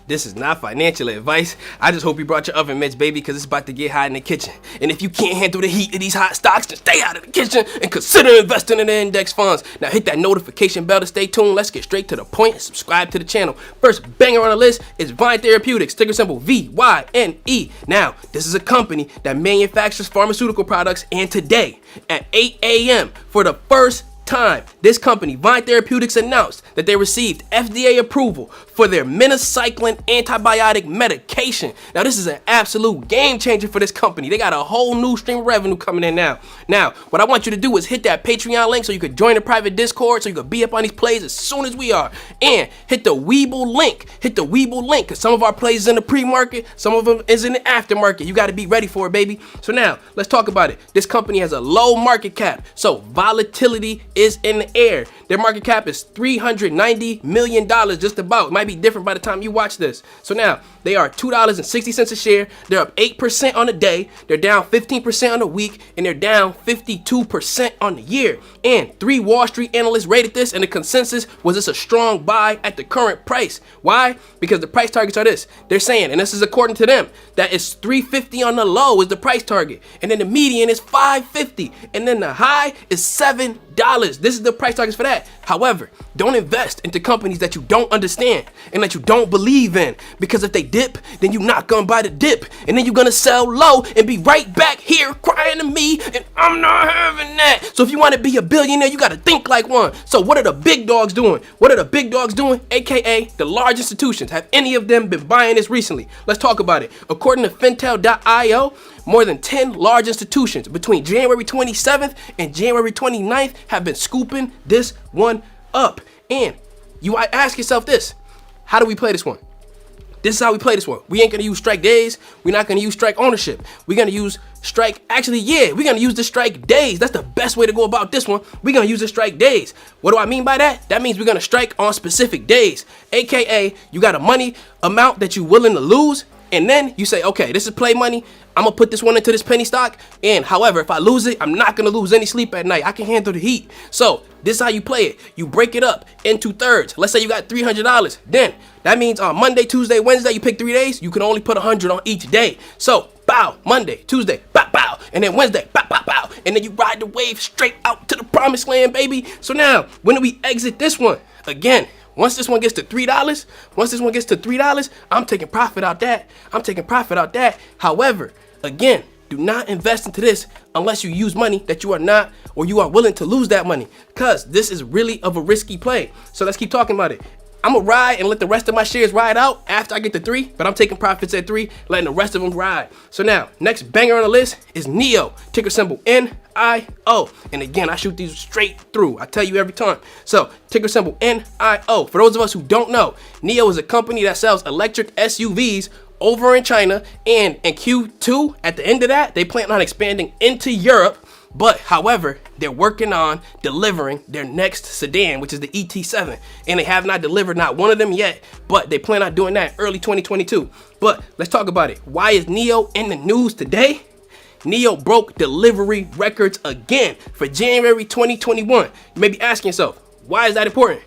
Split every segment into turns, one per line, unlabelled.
This is not financial advice. I just hope you brought your oven mitts, baby, because it's about to get hot in the kitchen. And if you can't handle the heat of these hot stocks, then stay out of the kitchen and consider investing in the index funds. Now hit that notification bell to stay tuned. Let's get straight to the point and subscribe to the channel. First banger on the list is Vine Therapeutics, ticker symbol VYNE. Now, this is a company that manufactures pharmaceutical products, and today at 8 a.m. for the first time, this company, Vine Therapeutics, announced that they received FDA approval for their minocycline antibiotic medication. Now, this is an absolute game changer for this company. They got a whole new stream of revenue coming in now. Now, what I want you to do is hit that Patreon link so you can join the private Discord, so you can be up on these plays as soon as we are. And hit the Weeble link. Hit the Weeble link, because some of our plays is in the pre-market, some of them is in the aftermarket. You got to be ready for it, baby. So now, let's talk about it. This company has a low market cap, so volatility is in the air. Their market cap is $390 million, just about. It might be different by the time you watch this. So now, they are $2.60 a share. They're up 8% on the day. They're down 15% on the week, and they're down 52% on the year. And 3 Wall Street analysts rated this, and the consensus was this a strong buy at the current price. Why? Because the price targets are this. They're saying, and this is according to them, that it's $350 on the low is the price target, and then the median is $550, and then the high is $7. This is the price targets for that. However, don't invest into companies that you don't understand and that you don't believe in, because if they dip, then you're not gonna buy the dip, and then you're gonna sell low and be right back here crying to me, and I'm not having that. So if you want to be a billionaire, you got to think like one. So what are the big dogs doing? What are the big dogs doing? AKA the large institutions. Have any of them been buying this recently? Let's talk about it. According to Fintel.io, more than 10 large institutions between January 27th and January 29th have been scooping this one up. And you might ask yourself this: how do we play this one? This is how we play this one. We ain't gonna use strike days. We're not gonna use strike ownership. We're gonna use strike, we're gonna use the strike days. That's the best way to go about this one. We're gonna use the strike days. What do I mean by that? That means we're gonna strike on specific days. AKA, you got a money amount that you're willing to lose, and then you say, okay, this is play money. I'm gonna put this one into this penny stock, and however, if I lose it, I'm not gonna lose any sleep at night. I can handle the heat. So this is how you play it. You break it up into thirds. Let's say you got $300. Then that means on Monday, Tuesday, Wednesday, you pick 3 days. You can only put 100 on each day. So bow, Monday, Tuesday, bow, bow, and then Wednesday, bow, bow, bow, and then you ride the wave straight out to the promised land, baby. So now, when do we exit this one? Again, once this one gets to $3, I'm taking profit out that. However, again, do not invest into this unless you use money that you are not, or you are willing to lose that money, because this is really of a risky play. So let's keep talking about it. I'm gonna ride and let the rest of my shares ride out after I get to 3, but I'm taking profits at 3, letting the rest of them ride. So now, next banger on the list is NIO, ticker symbol NIO. And again, I shoot these straight through. I tell you every time. So, ticker symbol NIO. For those of us who don't know, NIO is a company that sells electric SUVs over in China, and in Q2, at the end of that, they plan on expanding into Europe. But however, they're working on delivering their next sedan, which is the ET7, and they have not delivered not one of them yet, but they plan on doing that early 2022. But let's talk about it. Why is NIO in the news today? NIO broke delivery records again for January 2021. You may be asking yourself, why is that important?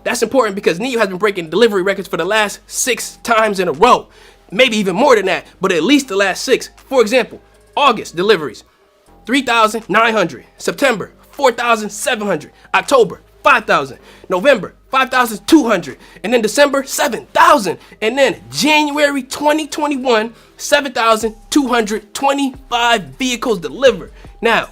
That's important because NIO has been breaking delivery records for the last 6 times in a row. Maybe even more than that, but at least the last 6. For example, August deliveries, 3,900. September, 4,700. October, 5,000. November, 5,200. And then December, 7,000. And then January 2021, 7,225 vehicles delivered. Now,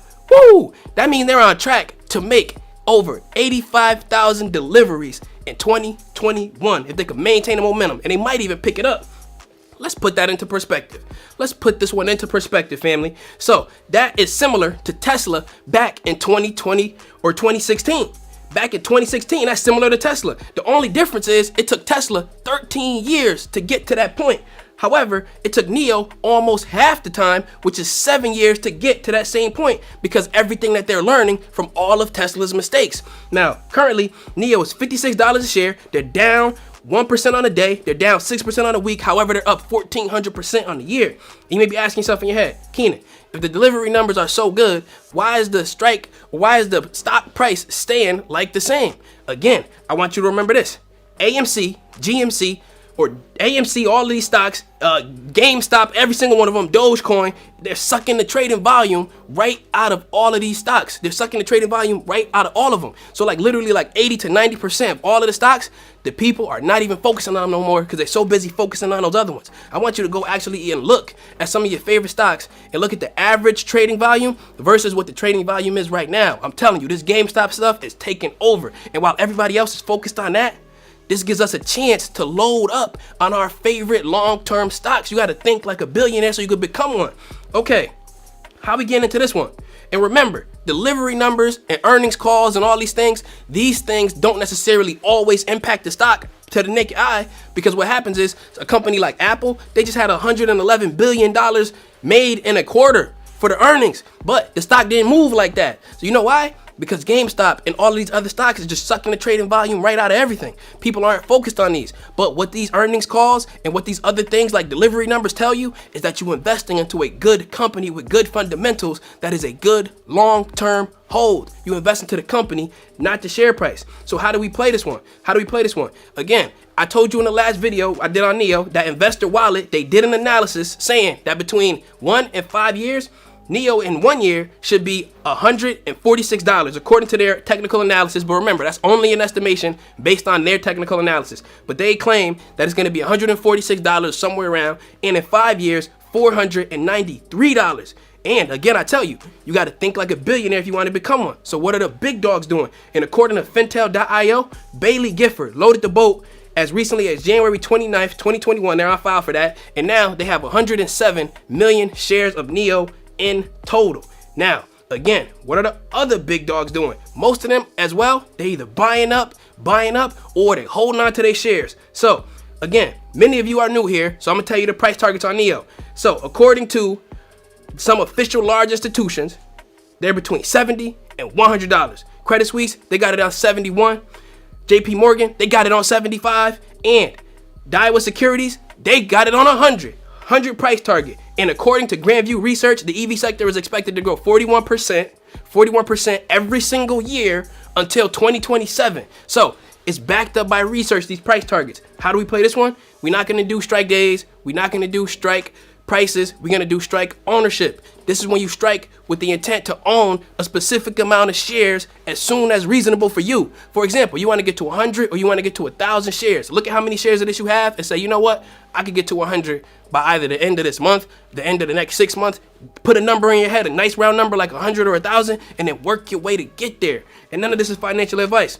that means they're on track to make over 85,000 deliveries in 2021 if they could maintain the momentum, and they might even pick it up. Let's put that into perspective. Let's put this one into perspective, family. So that is similar to Tesla back in 2020 or 2016. Back in 2016, that's similar to Tesla. The only difference is it took Tesla 13 years to get to that point. However, it took NIO almost half the time, which is 7 years, to get to that same point, because everything that they're learning from all of Tesla's mistakes. Now, currently, NIO is $56 a share. They're down 1% on the day. They're down 6% on the week. However, they're up 1,400% on the year. You may be asking yourself in your head, Keenan, if the delivery numbers are so good, why is the stock price staying like the same? Again, I want you to remember this. AMC, GMC, or AMC, all of these stocks, GameStop, every single one of them, Dogecoin, they're sucking the trading volume right out of all of these stocks. They're sucking the trading volume right out of all of them. So like literally like 80 to 90% of all of the stocks, the people are not even focusing on them no more because they're so busy focusing on those other ones. I want you to go actually and look at some of your favorite stocks and look at the average trading volume versus what the trading volume is right now. I'm telling you, this GameStop stuff is taking over. And while everybody else is focused on that, this gives us a chance to load up on our favorite long-term stocks. You got to think like a billionaire so you could become one. Okay, how we get into this one? And remember, delivery numbers and earnings calls and all these things don't necessarily always impact the stock to the naked eye, because what happens is a company like Apple, they just had $111 billion made in a quarter for the earnings, but the stock didn't move like that. So you know why? Because GameStop and all of these other stocks is just sucking the trading volume right out of everything. People aren't focused on these. But what these earnings calls and what these other things like delivery numbers tell you is that you're investing into a good company with good fundamentals that is a good long-term hold. You invest into the company, not the share price. So how do we play this one? Again, I told you in the last video I did on NEO that Investor Wallet, they did an analysis saying that between 1 and 5 years, NEO in 1 year should be $146 according to their technical analysis. But remember, that's only an estimation based on their technical analysis. But they claim that it's going to be $146 somewhere around, and in 5 years, $493. And again, I tell you, you got to think like a billionaire if you want to become one. So what are the big dogs doing? And according to Fintel.io, Bailey Gifford loaded the boat as recently as January 29th, 2021. They're on file for that. And now they have 107 million shares of NEO in total. Now, again, what are the other big dogs doing? Most of them as well, they either buying up, or they holding on to their shares. So again, many of you are new here, so I'm gonna tell you the price targets on NEO. So according to some official large institutions, they're between $70 and $100. Credit Suisse, they got it on 71. JP Morgan, they got it on 75. And Daiwa Securities, they got it on 100 price target. And according to Grandview Research, the EV sector is expected to grow 41% every single year until 2027. So it's backed up by research, these price targets. How do we play this one? We're not going to do strike days. We're not going to do strike prices. We're going to do strike ownership. This is when you strike with the intent to own a specific amount of shares as soon as reasonable for you. For example, you want to get to 100 or you want to get to 1,000 shares. Look at how many shares of this you have and say, you know what? I could get to 100 by either the end of this month, the end of the next 6 months. Put a number in your head, a nice round number like 100 or 1,000, and then work your way to get there. And none of this is financial advice.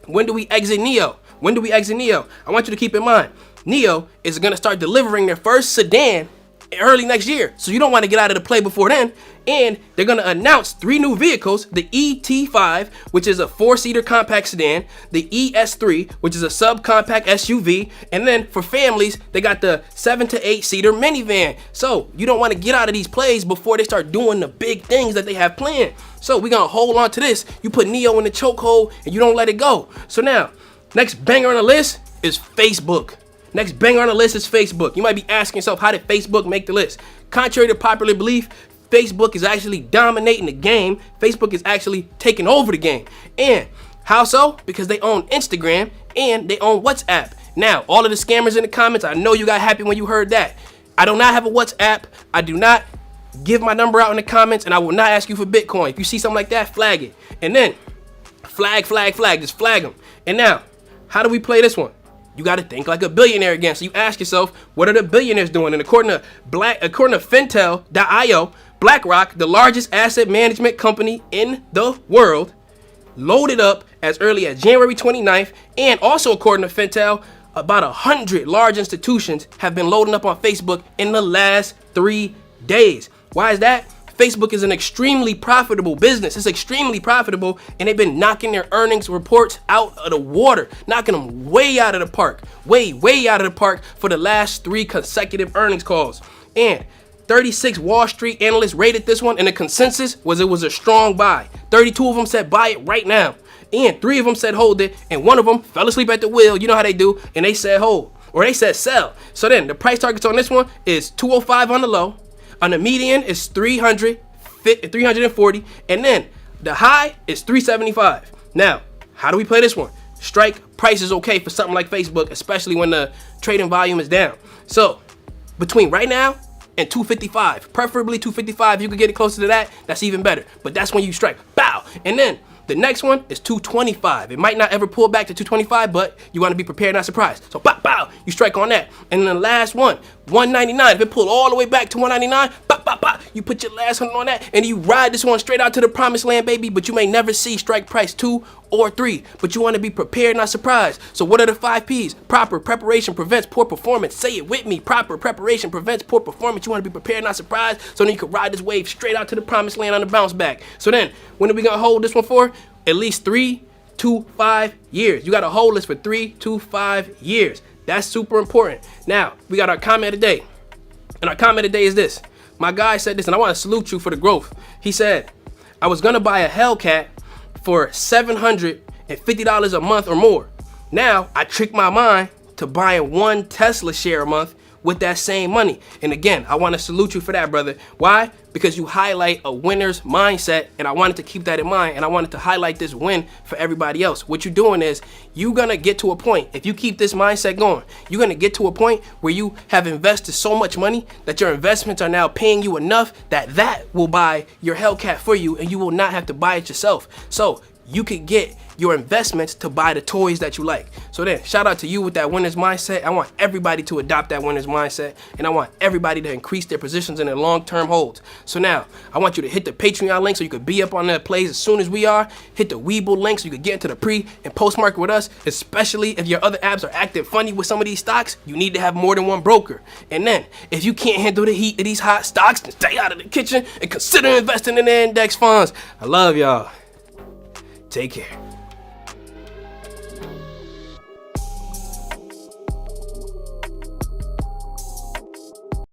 When do we exit NEO? I want you to keep in mind, NEO is going to start delivering their first sedan early next year. So you don't want to get out of the play before then. And they're going to announce 3 new vehicles, the ET5, which is a 4-seater compact sedan, the ES3, which is a subcompact SUV, and then for families, they got the 7 to 8-seater minivan. So you don't want to get out of these plays before they start doing the big things that they have planned. So we're going to hold on to this. You put NEO in the chokehold and you don't let it go. So now, next banger on the list is Facebook. You might be asking yourself, how did Facebook make the list? Contrary to popular belief, Facebook is actually dominating the game. Facebook is actually taking over the game. And how so? Because they own Instagram and they own WhatsApp. Now, all of the scammers in the comments, I know you got happy when you heard that. I do not have a WhatsApp. I do not give my number out in the comments, and I will not ask you for Bitcoin. If you see something like that, flag it. And then flag, just flag them. And now, how do we play this one? You got to think like a billionaire again. So you ask yourself, what are the billionaires doing? And according to Fintel.io, BlackRock, the largest asset management company in the world, loaded up as early as January 29th. And also according to Fintel, about 100 large institutions have been loading up on Facebook in the last 3 days. Why is that? Facebook is an extremely profitable business. It's extremely profitable, and they've been knocking their earnings reports out of the water, knocking them way out of the park, way out of the park for the last 3 consecutive earnings calls. And 36 Wall Street analysts rated this one, and the consensus was it was a strong buy. 32 of them said buy it right now, and 3 of them said hold it, and 1 of them fell asleep at the wheel. You know how they do, and they said hold, or they said sell. So then the price targets on this one is 205 on the low. On the median is 340, and then the high is 375. Now, how do we play this one? Strike price is okay for something like Facebook, especially when the trading volume is down. So between right now and 255, preferably 255, you could get it closer to that, that's even better. But that's when you strike, bow. And then the next one is 225. It might not ever pull back to 225, but you want to be prepared, not surprised. So bow, bow, you strike on that. And then the last one, 199. If it pulled all the way back to 199, bow, bow, bow, you put your last one on that, and you ride this one straight out to the promised land, baby. But you may never see strike price 2 or 3, but you want to be prepared, not surprised. So what are the 5 P's? Proper preparation prevents poor performance. Say it with me. Proper preparation prevents poor performance. You want to be prepared, not surprised, so then you can ride this wave straight out to the promised land on the bounce back. So then, when are we gonna hold this one for? At least 3 to 5 years. You gotta hold this for 3 to 5 years. That's super important. Now, we got our comment of the day. And our comment of the day is this. My guy said this, and I want to salute you for the growth. He said, I was gonna buy a Hellcat for $750 a month or more. Now, I tricked my mind to buying 1 Tesla share a month with that same money. And again, I want to salute you for that, brother. Why? Because you highlight a winner's mindset, and I wanted to keep that in mind, and I wanted to highlight this win for everybody else. What you're doing is you're gonna get to a point, if you keep this mindset going, you're gonna get to a point where you have invested so much money that your investments are now paying you enough that will buy your Hellcat for you, and you will not have to buy it yourself. So you could get your investments to buy the toys that you like. So then, shout out to you with that winner's mindset. I want everybody to adopt that winner's mindset, and I want everybody to increase their positions in their long-term holds. So now, I want you to hit the Patreon link so you could be up on that plays as soon as we are. Hit the Webull link so you could get into the pre and post market with us, especially if your other apps are acting funny with some of these stocks. You need to have more than one broker. And then, if you can't handle the heat of these hot stocks, then stay out of the kitchen and consider investing in the index funds. I love y'all. Take care.